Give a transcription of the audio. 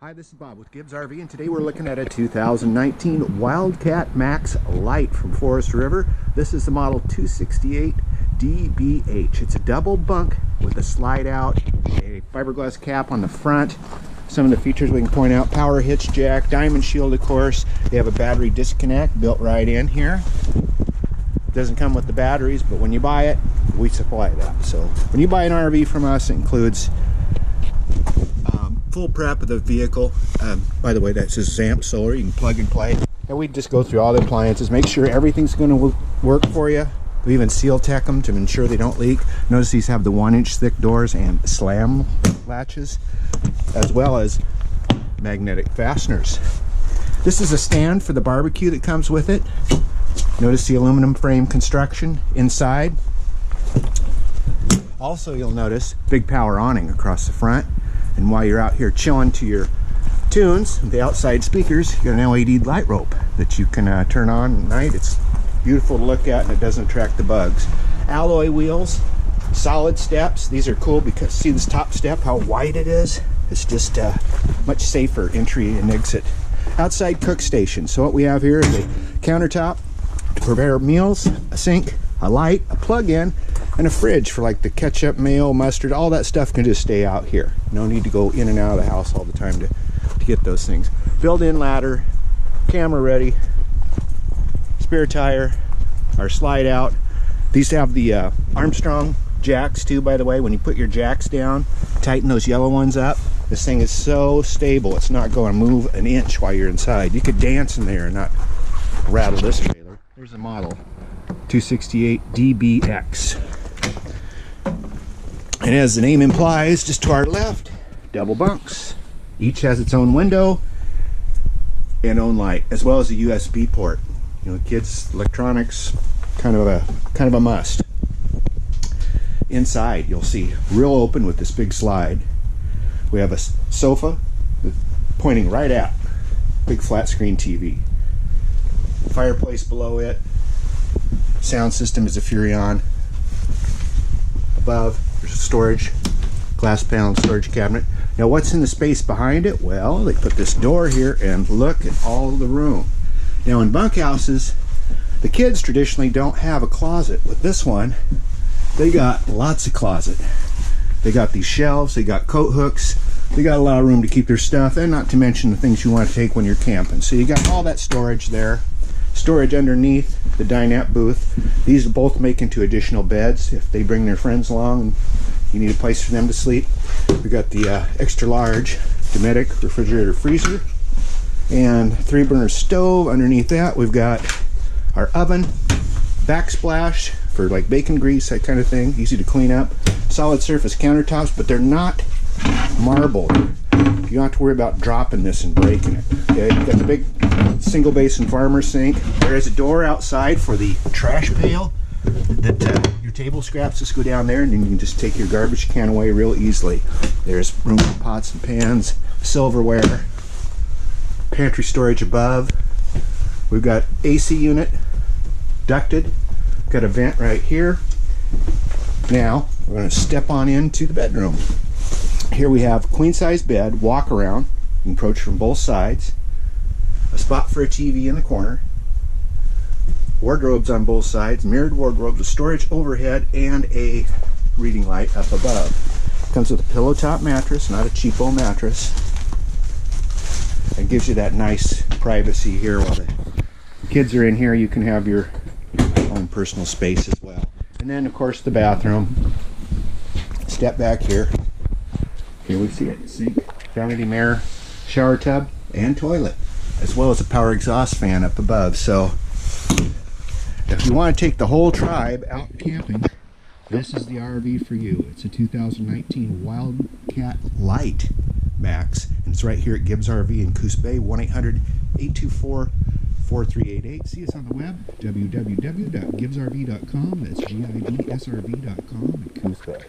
Hi, this is Bob with Gibbs RV, and today we're looking at a 2019 Wildcat Max Lite from Forest River. This is the model 268 DBH. It's a double bunk with a slide out, a fiberglass cap on the front. Some of the features we can point out: power hitch jack, diamond shield, of course. They have a battery disconnect built right in here. It doesn't come with the batteries, but when you buy it, we supply that. So when you buy an RV from us, it includes full prep of the vehicle. By the way, that's just Zamp solar. You can plug and play. And we just go through all the appliances, make sure everything's going to work for you. We even seal tech them to ensure they don't leak. Notice these have the 1-inch thick doors and slam latches, as well as magnetic fasteners. This is a stand for the barbecue that comes with it. Notice the aluminum frame construction inside. Also, you'll notice big power awning across the front. And while you're out here chilling to your tunes, the outside speakers, you got an LED light rope that you can turn on at night. It's beautiful to look at, and it doesn't attract the bugs. Alloy wheels, solid steps. These are cool because see this top step, how wide it is? It's just much safer entry and exit. Outside cook station. So what we have here is a countertop to prepare meals, a sink, a light, a plug-in, and a fridge for like the ketchup, mayo, mustard. All that stuff can just stay out here. No need to go in and out of the house all the time to get those things. Built-in ladder, camera ready, spare tire, our slide out. These have the Armstrong jacks too, by the way. When you put your jacks down, tighten those yellow ones up. This thing is so stable, it's not going to move an inch while you're inside. You could dance in there and not rattle this trailer. There's the model 268 DBX. And as the name implies, just to our left, double bunks. Each has its own window and own light, as well as a USB port. You know, kids' electronics, kind of a must. Inside, you'll see real open with this big slide. We have a sofa pointing right at big flat screen TV. Fireplace below it. Sound system is a Furrion. Above, there's a storage, glass panel storage cabinet. Now what's in the space behind it? Well, they put this door here, and look at all the room. Now in bunkhouses, the kids traditionally don't have a closet. With this one, they got lots of closet. They got these shelves, they got coat hooks, they got a lot of room to keep their stuff, and not to mention the things you want to take when you're camping. So you got all that storage there. Storage underneath the dinette booth. These both make into additional beds if they bring their friends along and you need a place for them to sleep. We got the extra large Dometic refrigerator freezer and 3-burner stove. Underneath that we've got our oven, backsplash for like bacon grease, that kind of thing, easy to clean up. Solid surface countertops, but they're not marble. You don't have to worry about dropping this and breaking it. Okay, you got the big single basin farmer sink. There is a door outside for the trash pail that your table scraps just go down there, and then you can just take your garbage can away real easily. There's room for pots and pans, silverware, pantry storage above. We've got AC unit ducted. Got a vent right here. Now we're going to step on into the bedroom. Here we have queen size bed, walk around, you can approach from both sides, a spot for a TV in the corner, wardrobes on both sides, mirrored wardrobes, a storage overhead, and a reading light up above. Comes with a pillow top mattress, not a cheapo mattress. It gives you that nice privacy here while the kids are in here. You can have your own personal space as well. And then of course the bathroom. Step back here. Here we see it: sink, vanity mirror, shower tub, and toilet, as well as a power exhaust fan up above. So if you want to take the whole tribe out camping, this is the RV for you. It's a 2019 Wildcat Lite Max, and it's right here at Gibbs RV in Coos Bay. 1-800-824-4388. See us on the web, www.gibbsrv.com. That's GIBSRV.com in Coos Bay.